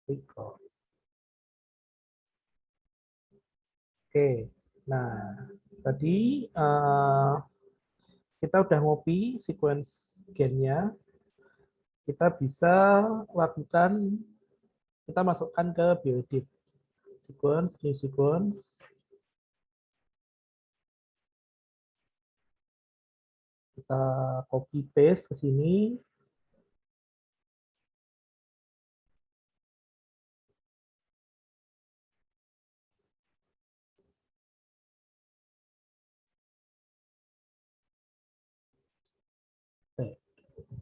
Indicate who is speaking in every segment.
Speaker 1: Record. Oke, nah tadi kita udah ngopi sequence gennya, kita bisa lakukan, kita masukkan ke bioedit. Sequence, new sequence. Kita copy paste ke sini.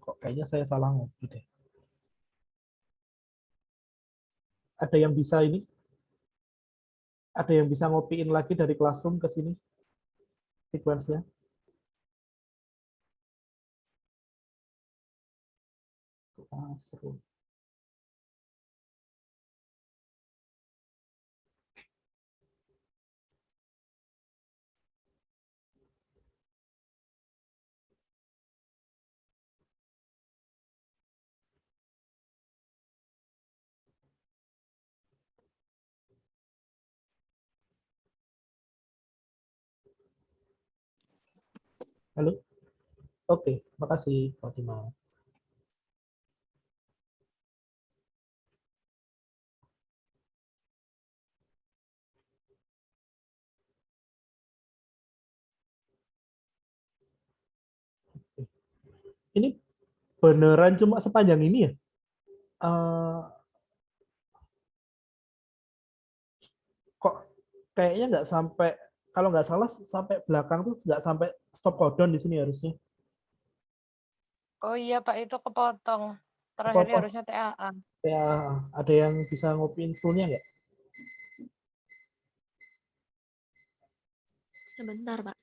Speaker 1: Kok kayaknya saya salah ngopi deh. Ada yang bisa ini? Ada yang bisa ngopiin lagi dari Classroom ke sini? Sequence-nya? Classroom. Halo? Oke, makasih Fatima. Ini beneran cuma sepanjang ini ya? Eh, kok kayaknya nggak sampai, kalau nggak salah sampai belakang tuh nggak sampai stop codon di sini harusnya.
Speaker 2: Oh iya Pak, itu kepotong. Terakhirnya
Speaker 1: Kepotong.
Speaker 2: harusnya TAA.
Speaker 1: Ya, ada yang bisa ngopiin fullnya nggak?
Speaker 3: Sebentar, Pak.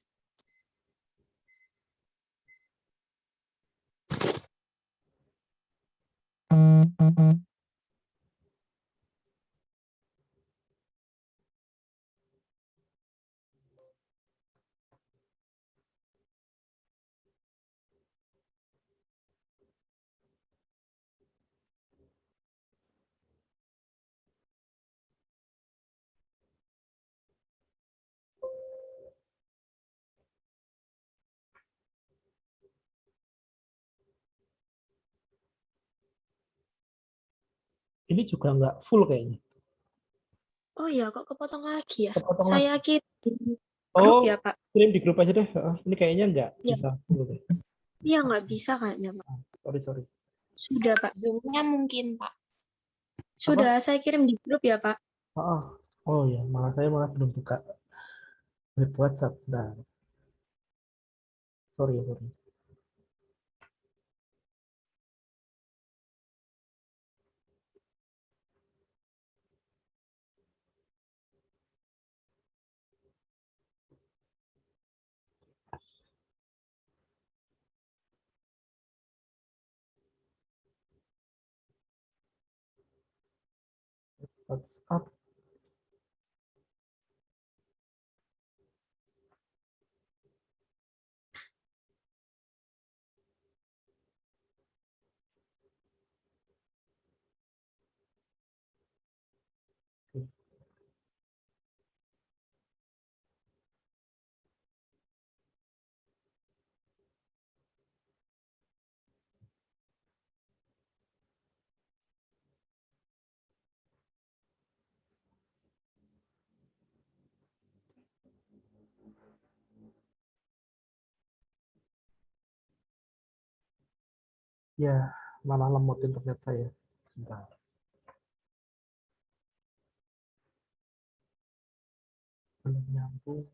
Speaker 1: Ini juga nggak full kayaknya.
Speaker 3: Oh iya, kok kepotong lagi ya?
Speaker 1: Kepotong
Speaker 3: Saya
Speaker 1: lagi.
Speaker 3: kirim di grup
Speaker 1: Oh,
Speaker 3: ya, Pak.
Speaker 1: kirim di grup aja deh. Ini kayaknya nggak
Speaker 3: Iya,
Speaker 1: bisa full deh.
Speaker 3: iya nggak bisa kayaknya, Pak.
Speaker 1: Sorry.
Speaker 3: Sudah, Pak.
Speaker 4: Zoom-nya mungkin, Pak.
Speaker 3: Sudah,
Speaker 1: Apa?
Speaker 3: saya kirim di grup ya, Pak.
Speaker 1: Oh ya, saya malah belum buka web WhatsApp. Nah, sorry. WhatsApp. Ya, malah lemot internet saya. Sebentar. Belum nyambung.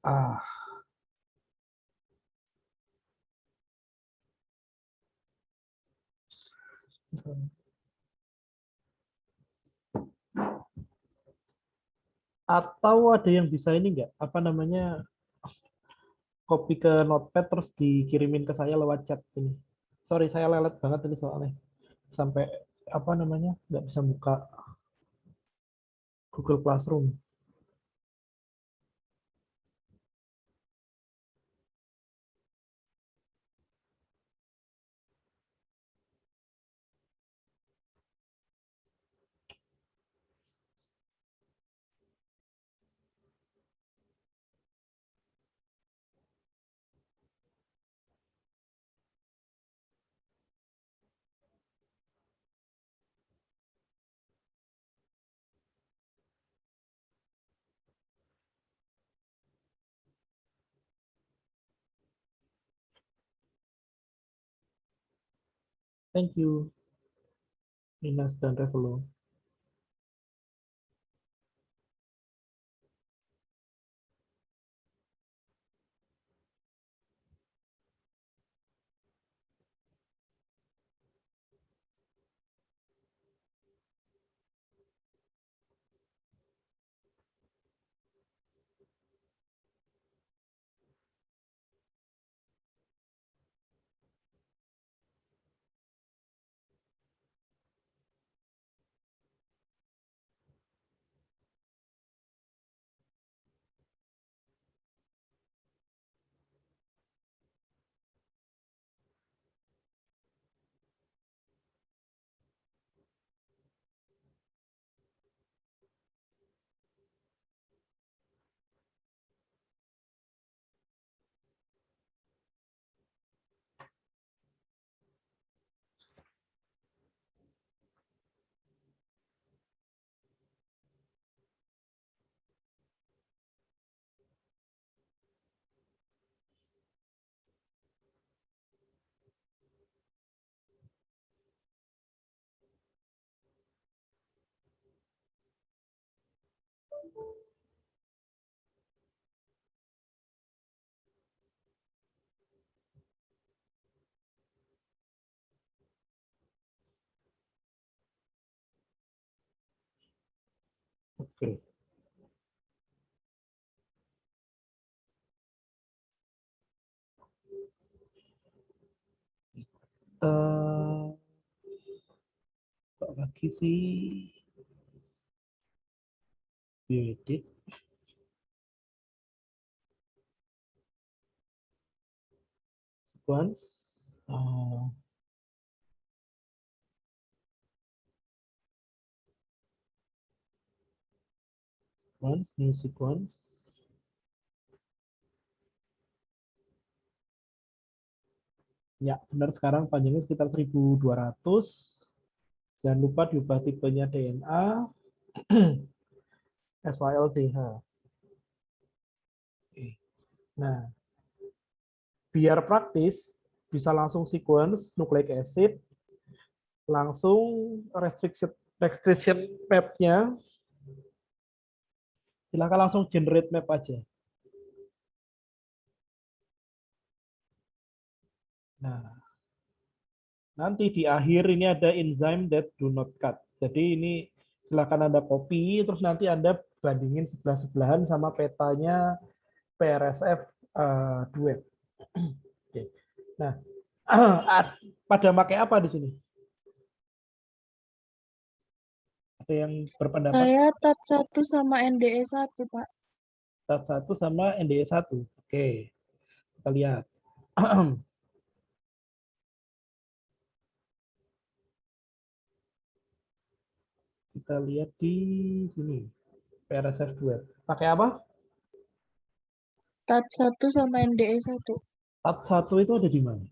Speaker 1: Ah, atau ada yang bisa ini enggak? Apa namanya? Copy ke notepad terus dikirimin ke saya lewat chat ini. Sorry, saya lelet banget ini soalnya. Sampai apa namanya? Nggak bisa buka Google Classroom. Thank you, Minas dan Revelo. Oke. Apa lagi sih? Bioedik. Sequence. Sequence, new sequence. Ya, benar sekarang panjangnya sekitar 1200. Jangan lupa diubah tipenya DNA, SYLDH. Oke. Nah, biar praktis, bisa langsung sequence nucleic acid, langsung restriction map-nya, silakan langsung generate map aja. Nah, nanti di akhir ini ada enzyme that do not cut. Jadi ini silakan Anda copy, terus nanti Anda bandingin sebelah-sebelahan sama petanya PRSF duet. Oke. Nah, pada pakai apa di sini? Ada yang berpendapat?
Speaker 4: Saya tab 1 sama NDE 1, Pak.
Speaker 1: Tab 1 sama NDE 1. Oke, kita lihat. Kita lihat di sini. PRSF duet. Pakai apa?
Speaker 4: Tab 1 sama NDE 1.
Speaker 1: Tab 1 itu ada di mana?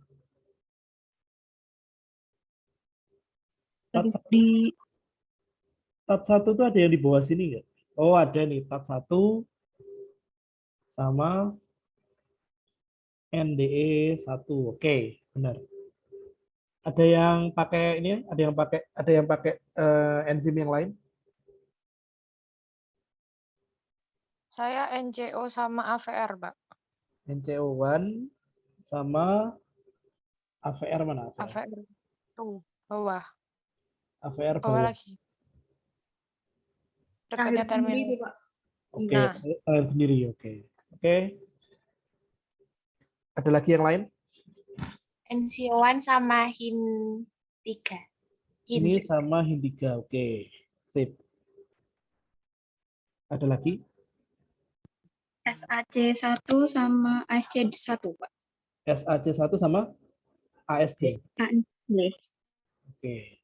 Speaker 1: Tab
Speaker 4: Aduh,
Speaker 1: 1 itu ada yang di bawah sini nggak? Oh, ada nih. Tab 1 sama NDE 1. Oke, benar. Ada yang pakai ini, ada yang pakai enzim yang lain?
Speaker 2: Saya NCO sama AVR, Pak.
Speaker 1: NCO1 sama AVR mana? AVR,
Speaker 2: AVR. Tuh, bawah.
Speaker 1: AVR
Speaker 2: Bawah
Speaker 1: bawah.
Speaker 2: lagi.
Speaker 3: Terakhir
Speaker 2: Dekatnya
Speaker 3: sendiri
Speaker 2: terminal.
Speaker 3: tuh, Pak.
Speaker 1: Oke,
Speaker 2: Nah.
Speaker 1: terakhir sendiri. Oke. Oke. Ada lagi yang lain?
Speaker 5: NCO1 sama HIN 3.
Speaker 1: Ini sama HIN 3. Oke. Sip. Ada lagi?
Speaker 3: SAC1 sama ASC1, Pak.
Speaker 1: SAC1 sama ASC.
Speaker 3: Yes.
Speaker 1: Oke.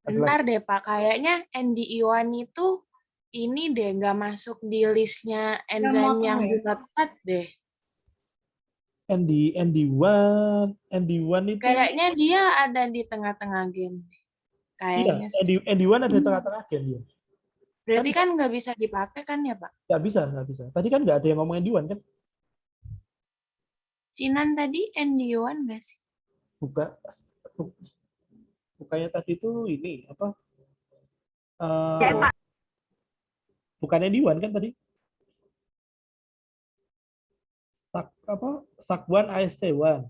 Speaker 1: Ada
Speaker 5: Bentar
Speaker 1: lagi?
Speaker 5: deh Pak, kayaknya NDE1 itu ini deh nggak masuk di listnya enzim yang do not cut deh.
Speaker 1: ND1 itu
Speaker 5: Kayaknya dia ada di tengah-tengah gen.
Speaker 1: iya,
Speaker 5: Kayaknya sih.
Speaker 1: ND1 ada di tengah-tengah gen ya.
Speaker 5: Berarti kan nggak bisa dipakai kan ya Pak?
Speaker 1: Nggak bisa, nggak bisa. Tadi kan nggak ada yang ngomong ND1 kan?
Speaker 5: Sinan tadi ND1 nggak sih?
Speaker 1: Buka, bukannya tadi itu ini apa? Bukan ND1 kan tadi? SAC1 ASC1.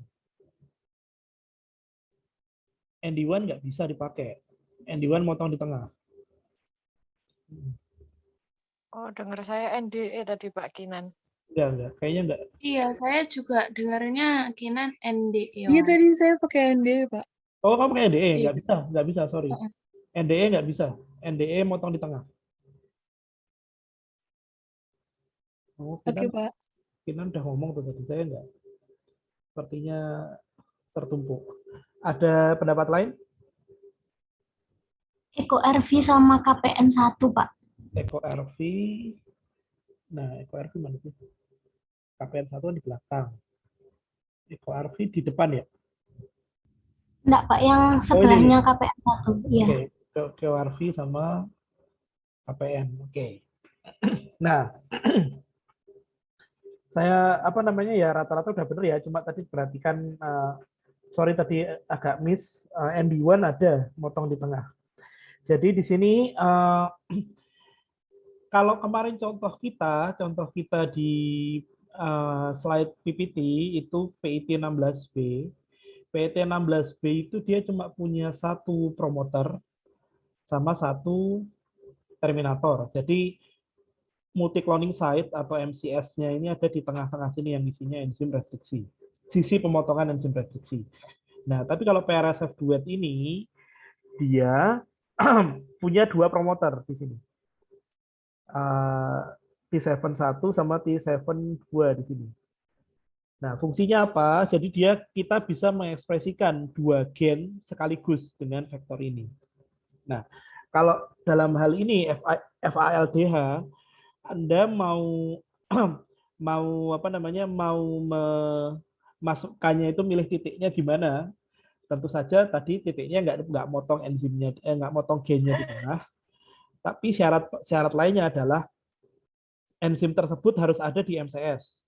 Speaker 1: ND1 nggak bisa dipakai. ND1 motong di tengah.
Speaker 2: Oh, dengar saya NDE tadi, Pak Kinan.
Speaker 1: Enggak. Kayaknya enggak.
Speaker 5: Iya, saya juga dengarnya Kinan NDE1.
Speaker 4: Iya tadi saya pakai ND, Pak.
Speaker 1: Oh, kamu pakai NDE?
Speaker 5: Iya.
Speaker 1: Nggak bisa, sorry. NDE nggak bisa. NDE motong di tengah. Oh,
Speaker 4: Oke, Pak.
Speaker 1: Kinan udah ngomong tuh tadi, saya enggak. Sepertinya tertumpuk. Ada pendapat lain?
Speaker 6: Eko RV sama KPN 1, Pak.
Speaker 1: Eko RV. Nah, Eko RV mana sih? KPN 1 di belakang. Eko RV di depan ya?
Speaker 6: Enggak, Pak, yang sebelahnya KPN 1. Iya.
Speaker 1: Oke, Eko RV sama KPN. Oke. Nah, saya rata-rata udah bener ya, cuma tadi perhatikan sorry tadi agak miss, ND1 ada motong di tengah. Jadi di sini kalau kemarin contoh kita di slide PPT itu PIT 16B. PIT 16B itu dia cuma punya satu promoter sama satu terminator. Jadi multi cloning site atau MCS-nya ini ada di tengah-tengah sini yang isinya enzim restriksi. Sisi pemotongan enzim restriksi. Nah, tapi kalau PRSF duet ini dia punya dua promoter di sini. T7-1 sama T7-2 di sini. Nah, fungsinya apa? Jadi kita bisa mengekspresikan dua gen sekaligus dengan vektor ini. Nah, kalau dalam hal ini FALDH Anda mau memasukkannya itu milih titiknya gimana? Tentu saja tadi titiknya nggak motong enzimnya, nggak motong gennya di tengah. Tapi syarat lainnya adalah enzim tersebut harus ada di MCS.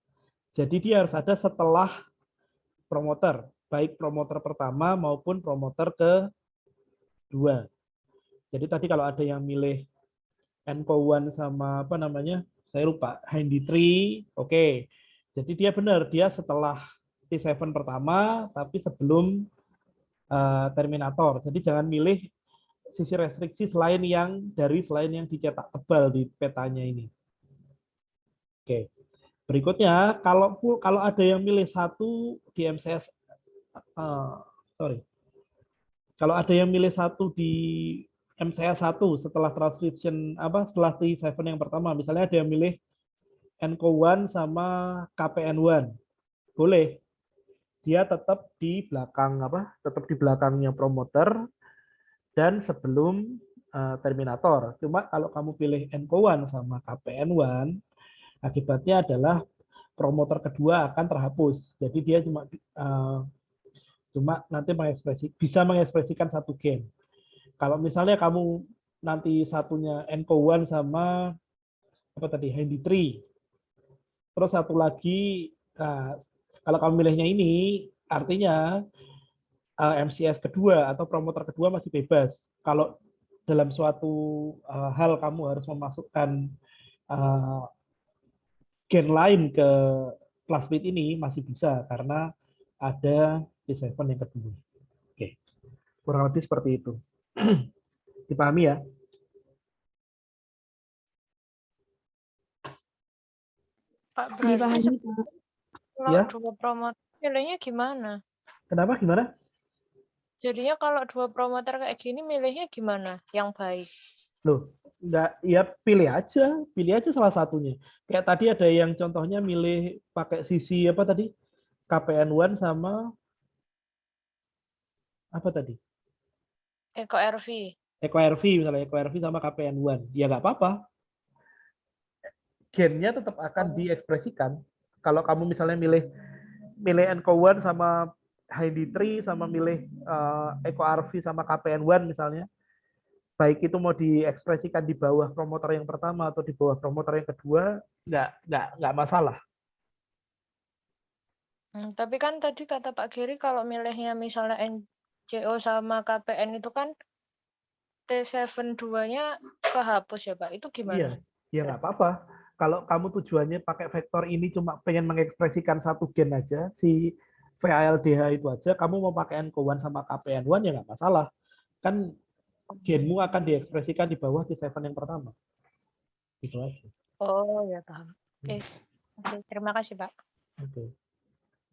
Speaker 1: Jadi dia harus ada setelah promoter, baik promoter pertama maupun promoter kedua. Jadi tadi kalau ada yang milih NCO1 sama saya lupa, HIND3, oke. Jadi dia benar, dia setelah T7 pertama, tapi sebelum terminator. Jadi jangan milih sisi restriksi selain yang dicetak tebal di petanya ini. Oke. Berikutnya, kalau ada yang milih satu di MCS, kalau ada yang milih satu di MCS1 setelah transcription setelah T7 yang pertama, misalnya ada yang milih NCO1 sama KPN1, boleh. Dia tetap di belakangnya promoter dan sebelum terminator. Cuma kalau kamu pilih NCO1 sama KPN1, akibatnya adalah promoter kedua akan terhapus. Jadi dia cuma nanti bisa mengekspresikan satu gen. Kalau misalnya kamu nanti satunya NCO1 sama HIND3, terus satu lagi, kalau kamu milihnya ini, artinya MCS kedua atau promoter kedua masih bebas. Kalau dalam suatu hal kamu harus memasukkan gen lain ke classmate ini masih bisa karena ada T7 yang kedua. Oke, kurang lebih seperti itu. Dipahami ya?
Speaker 2: Pak, berarti
Speaker 3: Dipahami, Pak.
Speaker 2: kalau
Speaker 1: Ya.
Speaker 2: dua promotor milihnya gimana?
Speaker 1: Kenapa? Gimana?
Speaker 2: Jadinya kalau dua promotor kayak gini milihnya gimana? Yang baik.
Speaker 1: Loh, enggak, ya pilih aja salah satunya. Kayak tadi ada yang contohnya milih pakai sisi apa tadi? KPN1 sama apa tadi?
Speaker 2: Eko RV.
Speaker 1: EcoRV misalnya, EcoRV sama KPN1. Ya nggak apa-apa. Gennya tetap akan diekspresikan. Kalau kamu misalnya milih Enco1 sama Heidi3 sama milih EcoRV sama KPN1 misalnya, baik itu mau diekspresikan di bawah promotor yang pertama atau di bawah promotor yang kedua, nggak masalah.
Speaker 2: Tapi kan tadi kata Pak Giri kalau milihnya misalnya NCO sama KPN itu kan T72-nya kehapus ya Pak. Itu
Speaker 1: Iya,
Speaker 2: gimana?
Speaker 1: ya nggak apa-apa. Kalau kamu tujuannya pakai vektor ini cuma pengen mengekspresikan satu gen aja, si VALDH itu aja, kamu mau pakai Enco1 sama KPN1 ya nggak masalah. Kan genmu akan diekspresikan di bawah T7 yang pertama. Gitu aja.
Speaker 2: Oh ya paham. Oke. Oke, terima kasih Pak.
Speaker 1: Oke.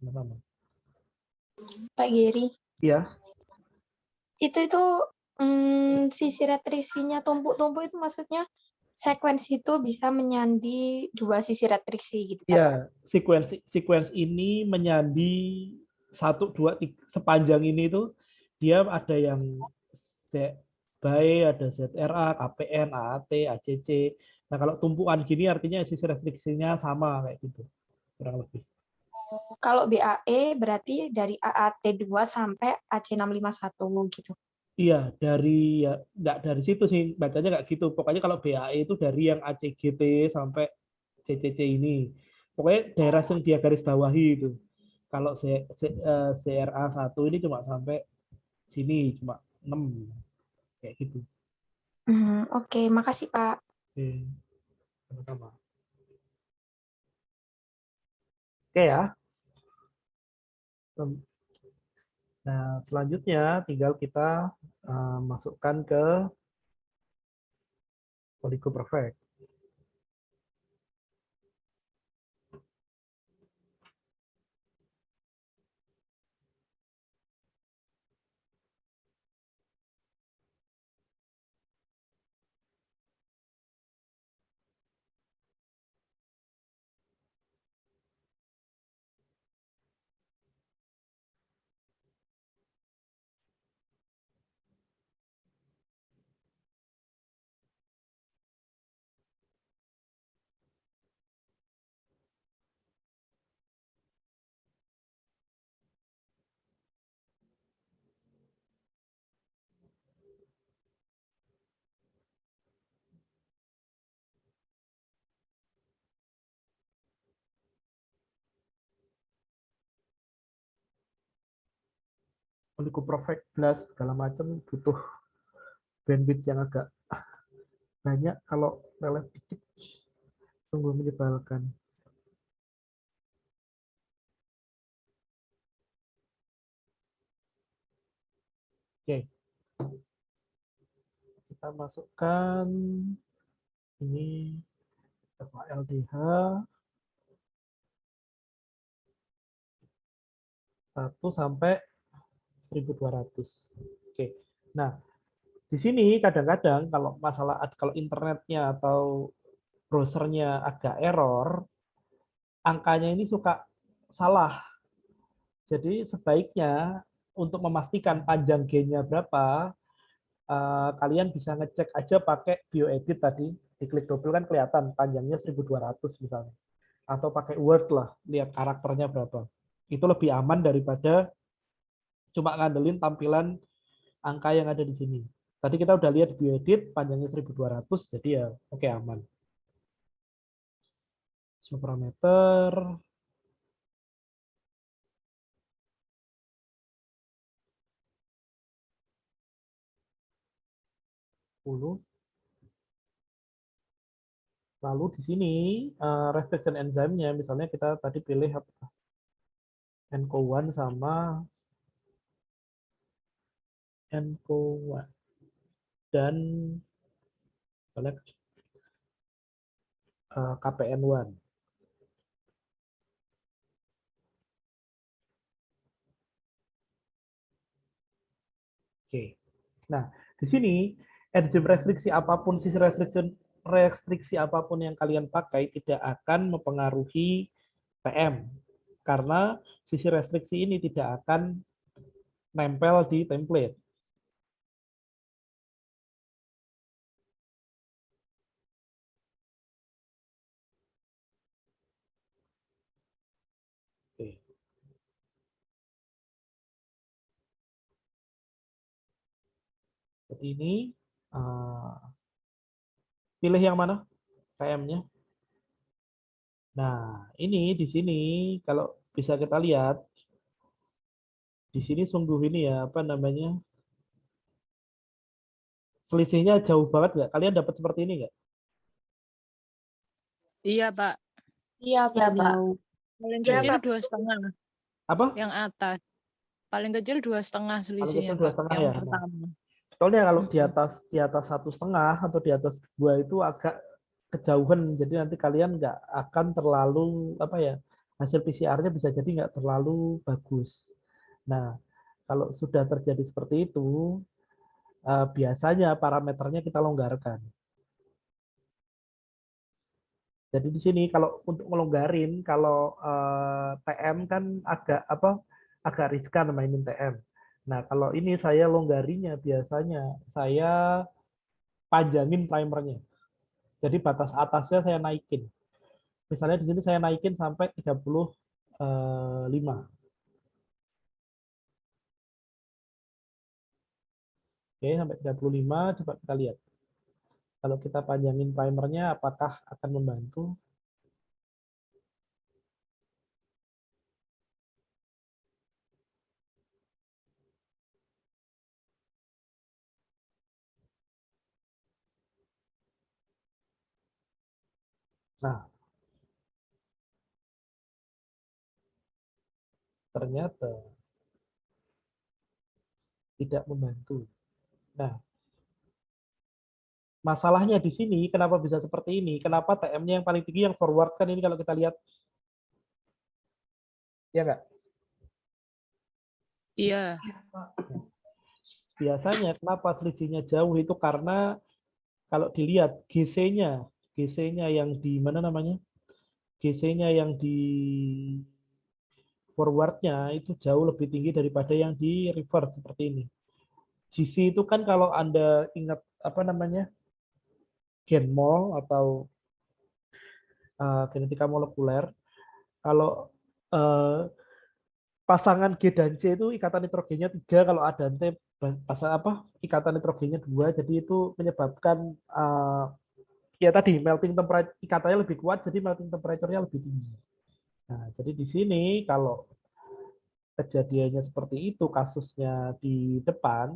Speaker 1: Sama-sama.
Speaker 3: Pak Giri.
Speaker 1: Iya,
Speaker 3: Itu sisi retriksinya tumpuk-tumpuk itu maksudnya sekuensi itu bisa menyandi dua sisi retriksi gitu kan, Pak?
Speaker 1: iya. Sequence ini menyandi 1, 2, 3, sepanjang ini tuh dia ada yang Z BAE, ada ZRA, KPN, AAT, ACC. Nah, kalau tumpukan gini artinya sisi restriksinya sama kayak gitu. Kurang lebih.
Speaker 3: Kalau BAE berarti dari AAT2 sampai AC651 gitu.
Speaker 1: Iya, ya nggak dari situ sih, bacanya nggak gitu. Pokoknya kalau BAE itu dari yang ACGT sampai CCC ini. Pokoknya daerah yang dia garis bawahi itu. Kalau CRA 1 ini cuma sampai sini, cuma 6. Kayak gitu.
Speaker 3: Oke, makasih Pak.
Speaker 1: Oke, sama-sama. Oke ya. Nah, selanjutnya tinggal kita masukkan ke Polygo Perfect. Polygo Perfect Blast segala macam butuh bandwidth yang agak banyak, kalau lelet dikit sungguh menyebalkan. Oke, kita masukkan ini LDH 1 sampai 1200. Oke. Nah, di sini kadang-kadang kalau internetnya atau browsernya agak error, angkanya ini suka salah. Jadi sebaiknya untuk memastikan panjang G-nya berapa, kalian bisa ngecek aja pakai bioedit tadi, diklik double kan kelihatan panjangnya 1200 misalnya. Atau pakai Word lah, lihat karakternya berapa. Itu lebih aman daripada cuma ngandelin tampilan angka yang ada di sini. Tadi kita udah lihat bioedit panjangnya 1200, jadi ya oke, aman. Semua parameter, 10. Lalu di sini restriction enzimnya, misalnya kita tadi pilih apa? NCO1 sama NCO1 dan misalnya KPN1. Oke. Nah, di sini enzim restriksi apapun, restriksi apapun yang kalian pakai tidak akan mempengaruhi PM karena sisi restriksi ini tidak akan nempel di template. Oke. Seperti ini. Pilih yang mana PM-nya. Nah, ini di sini kalau bisa kita lihat, di sini sungguh ini ya, apa namanya, selisihnya jauh banget nggak? Kalian dapat seperti ini nggak?
Speaker 2: Iya, Pak.
Speaker 3: Iya,
Speaker 6: Ya,
Speaker 3: Pak.
Speaker 6: Pak.
Speaker 2: Paling
Speaker 3: Iya,
Speaker 2: kecil
Speaker 3: Pak.
Speaker 2: 2,5
Speaker 1: Apa?
Speaker 2: yang atas. Paling kecil 2,5
Speaker 1: Paling
Speaker 2: selisihnya,
Speaker 1: kecil
Speaker 2: Pak.
Speaker 1: 2,5
Speaker 2: Yang
Speaker 1: ya. Nah,
Speaker 2: pertama.
Speaker 1: soalnya kalau di
Speaker 2: Mm-mm.
Speaker 1: atas 1,5 atau di atas 2 itu agak kejauhan, jadi nanti kalian nggak akan terlalu apa ya, hasil PCR-nya bisa jadi nggak terlalu bagus. Nah, kalau sudah terjadi seperti itu, biasanya parameternya kita longgarkan. Jadi di sini kalau untuk melonggarin, kalau TM kan agak riskan mainin TM. Nah, kalau ini saya longgarinya biasanya saya panjangin primernya. Jadi batas atasnya saya naikin. Misalnya di sini saya naikin sampai 35. Oke, sampai 35, coba kita lihat. Kalau kita panjangin primernya, apakah akan membantu? Nah, ternyata tidak membantu. Nah, masalahnya di sini, kenapa bisa seperti ini? Kenapa TM-nya yang paling tinggi yang forward kan ini kalau kita lihat. Ya nggak?
Speaker 2: Iya.
Speaker 1: Biasanya kenapa selisihnya jauh itu karena kalau dilihat GC-nya yang di mana namanya? GC-nya yang di forwardnya itu jauh lebih tinggi daripada yang di reverse seperti ini. GC itu kan kalau Anda ingat apa namanya? Genmol atau genetika molekuler, kalau pasangan G dan C itu ikatan nitrogennya 3, kalau A dan T ikatan nitrogennya 2, jadi itu menyebabkan ya tadi melting temperature ikatannya lebih kuat, jadi melting temperature-nya lebih tinggi. Nah, jadi di sini kalau kejadiannya seperti itu kasusnya di depan,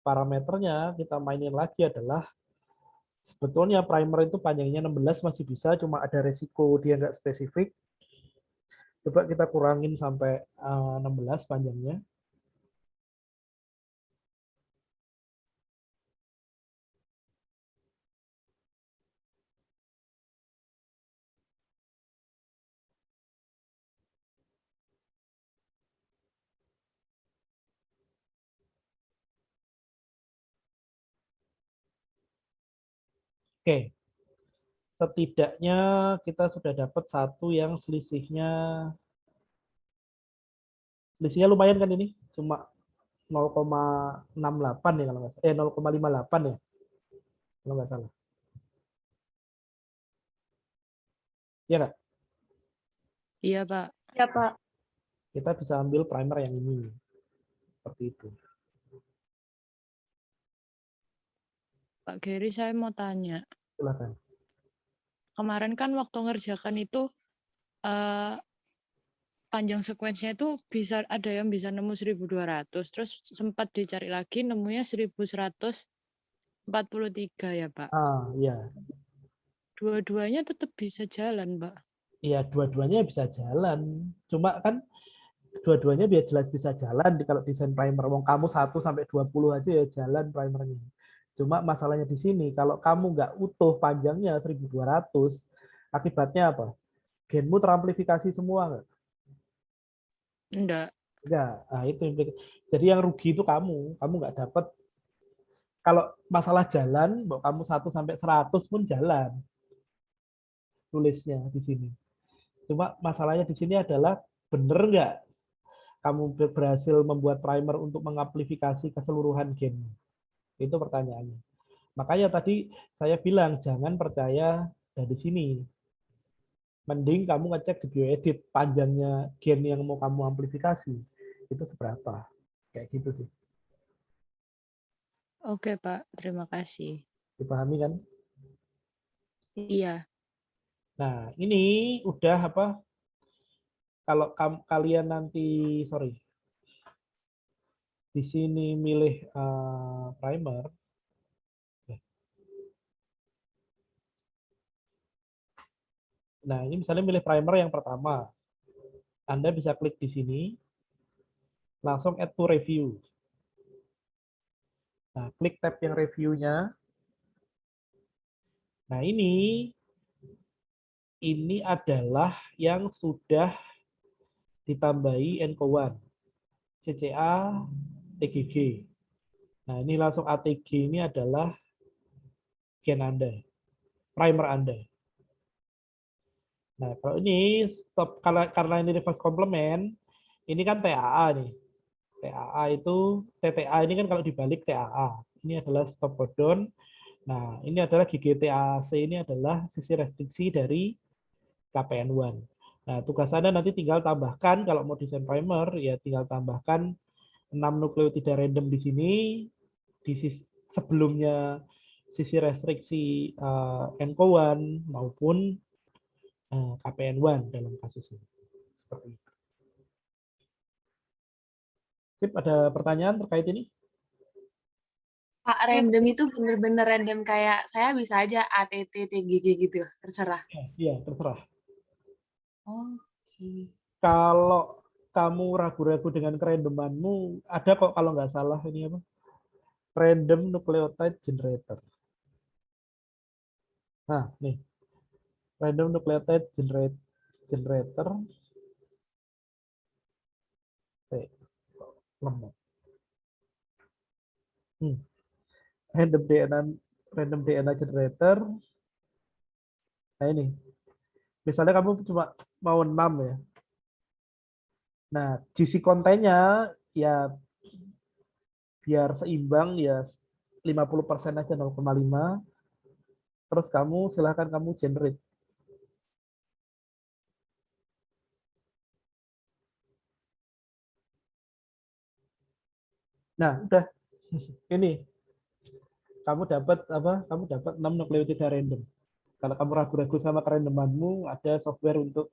Speaker 1: parameternya kita mainin lagi adalah sebetulnya primer itu panjangnya 16 masih bisa, cuma ada resiko dia nggak spesifik. Coba kita kurangin sampai 16 panjangnya. Oke, setidaknya kita sudah dapat satu yang selisihnya lumayan kan ini, cuma 0,68 ya kalau nggak salah. 0,58 ya kalau nggak salah. Ya nggak?
Speaker 2: Iya, Pak.
Speaker 3: Ya, Pak.
Speaker 1: Kita bisa ambil primer yang ini. Seperti itu.
Speaker 2: Pak Gary, saya mau tanya.
Speaker 1: Silakan.
Speaker 2: Kemarin kan waktu ngerjakan itu panjang sekuensinya itu bisa ada yang bisa nemu 1.200, terus sempat dicari lagi nemunya 1.100 43 ya, Pak.
Speaker 1: Iya.
Speaker 2: Dua-duanya tetap bisa jalan, Pak.
Speaker 1: Iya, dua-duanya bisa jalan. Cuma kan dua-duanya biar jelas bisa jalan kalau desain primer. Wong kamu 1 sampai 20 aja ya jalan primernya. Cuma masalahnya di sini kalau kamu nggak utuh panjangnya 1200, akibatnya apa? Genmu teramplifikasi semua nggak?
Speaker 2: Enggak.
Speaker 1: Enggak. Nah, itu jadi yang rugi itu kamu nggak dapat. Kalau masalah jalan, kamu 1 sampai 100 pun jalan tulisnya di sini. Cuma masalahnya di sini adalah bener nggak kamu berhasil membuat primer untuk mengamplifikasi keseluruhan gen? Itu pertanyaannya. Makanya tadi saya bilang jangan percaya dari sini. Mending kamu ngecek di bioedit panjangnya gen yang mau kamu amplifikasi itu seberapa. Kayak gitu sih.
Speaker 2: Oke, Pak. Terima kasih.
Speaker 1: Dipahami kan?
Speaker 2: Iya.
Speaker 1: Nah, ini udah apa? Kalau kalian nanti, sorry, di sini milih primer, nah ini misalnya milih primer yang pertama, Anda bisa klik di sini, langsung add to review. Nah, klik tab yang reviewnya. Nah, ini adalah yang sudah ditambahi ENCO1, CCA, TGG. Nah, ini langsung ATG ini adalah gen Anda, primer Anda. Nah, kalau ini stop karena ini reverse complement, ini kan TAA nih. TAA itu TTA ini kan kalau dibalik TAA. Ini adalah stop codon. Nah, ini adalah GGTAC ini adalah sisi restriksi dari KPN1. Nah, tugas Anda nanti tinggal tambahkan kalau mau desain primer ya tinggal tambahkan 6 nukleotida random di sini di sebelumnya sisi restriksi ENCO1 maupun KPN1 dalam kasus ini. Seperti itu. Sip, ada pertanyaan terkait ini?
Speaker 5: Pak, random itu bener-bener random kayak saya bisa aja ATT, TGG gitu, terserah.
Speaker 1: Iya, terserah.
Speaker 5: Oke.
Speaker 1: Kalau kamu ragu-ragu dengan kerandomanmu, ada kok kalau nggak salah ini apa? Random nucleotide generator. Nah, nih. Random nucleotide generator. Lemot. Random DNA generator. Nah, ini. Misalnya kamu cuma mau 6 ya. Nah, GC kontennya ya biar seimbang ya 50% aja 0,5. Terus silahkan kamu generate. Nah, udah. Ini kamu dapat apa? Kamu dapat 6 nukleotida random. Kalau kamu ragu-ragu sama kerandomanmu, ada software untuk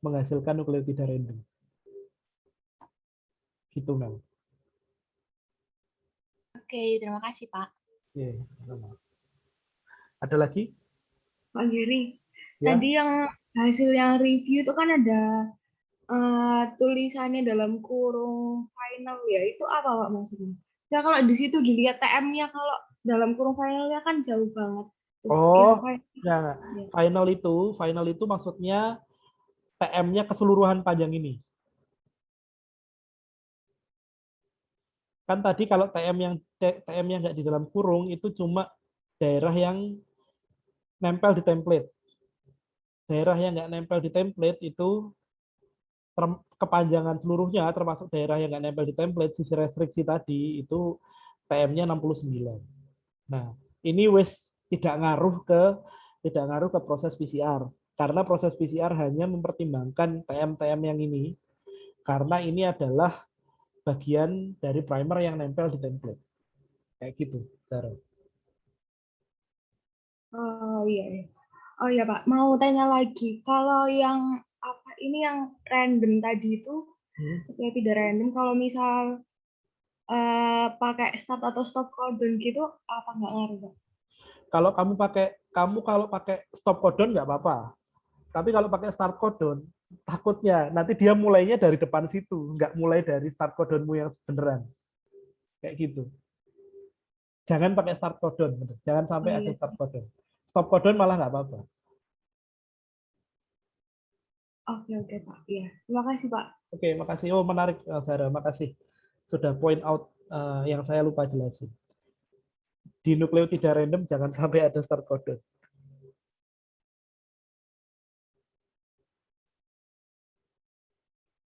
Speaker 1: menghasilkan nukleotida random. Gitu, Mel.
Speaker 5: Oke, terima kasih, Pak.
Speaker 1: Iya, ada lagi?
Speaker 4: Pak Giri,
Speaker 1: Ya.
Speaker 4: tadi yang hasil yang review itu kan ada tulisannya dalam kurung final ya, itu apa Pak maksudnya? Ya kalau di situ dilihat TM-nya, kalau dalam kurung finalnya kan jauh banget.
Speaker 1: Oh,
Speaker 4: ya.
Speaker 1: Final itu maksudnya TM-nya keseluruhan panjang ini. Kan tadi kalau TM-nya nggak di dalam kurung itu cuma daerah yang nempel di template. Daerah yang nggak nempel di template itu kepanjangan seluruhnya termasuk daerah yang nggak nempel di template, sisi restriksi tadi itu TM-nya 69. Nah, ini tidak ngaruh ke proses PCR. Karena proses PCR hanya mempertimbangkan TM-TM yang ini karena ini adalah bagian dari primer yang nempel di template. Kayak gitu, Sarah.
Speaker 4: Oh iya. Oh iya Pak, mau tanya lagi. Kalau yang apa ini yang random tadi itu, ya tidak random. Kalau misal pakai start atau stop codon gitu apa nggak ngaruh, Pak?
Speaker 1: Kalau kalau pakai stop codon nggak apa-apa. Tapi kalau pakai start codon, takutnya nanti dia mulainya dari depan situ, nggak mulai dari start codonmu yang beneran. Kayak gitu. Jangan pakai start codon, jangan sampai
Speaker 4: Oh,
Speaker 1: ada
Speaker 4: iya.
Speaker 1: start codon. Stop codon malah nggak apa-apa.
Speaker 4: Oke, Pak. Iya. Terima kasih, Pak.
Speaker 1: Oke, makasih. Oh, menarik, Sarah. Makasih sudah point out yang saya lupa jelasin. Di nukleotida random jangan sampai ada start codon.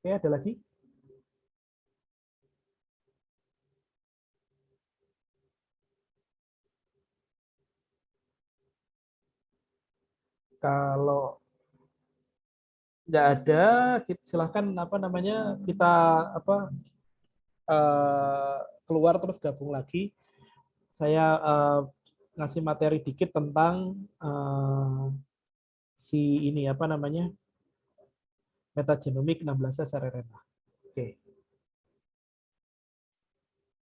Speaker 1: Oke, ada lagi? Kalau nggak ada, silahkan apa namanya kita keluar terus gabung lagi. Saya ngasih materi dikit tentang si ini apa namanya metagenomik 16S rRNA. Oke.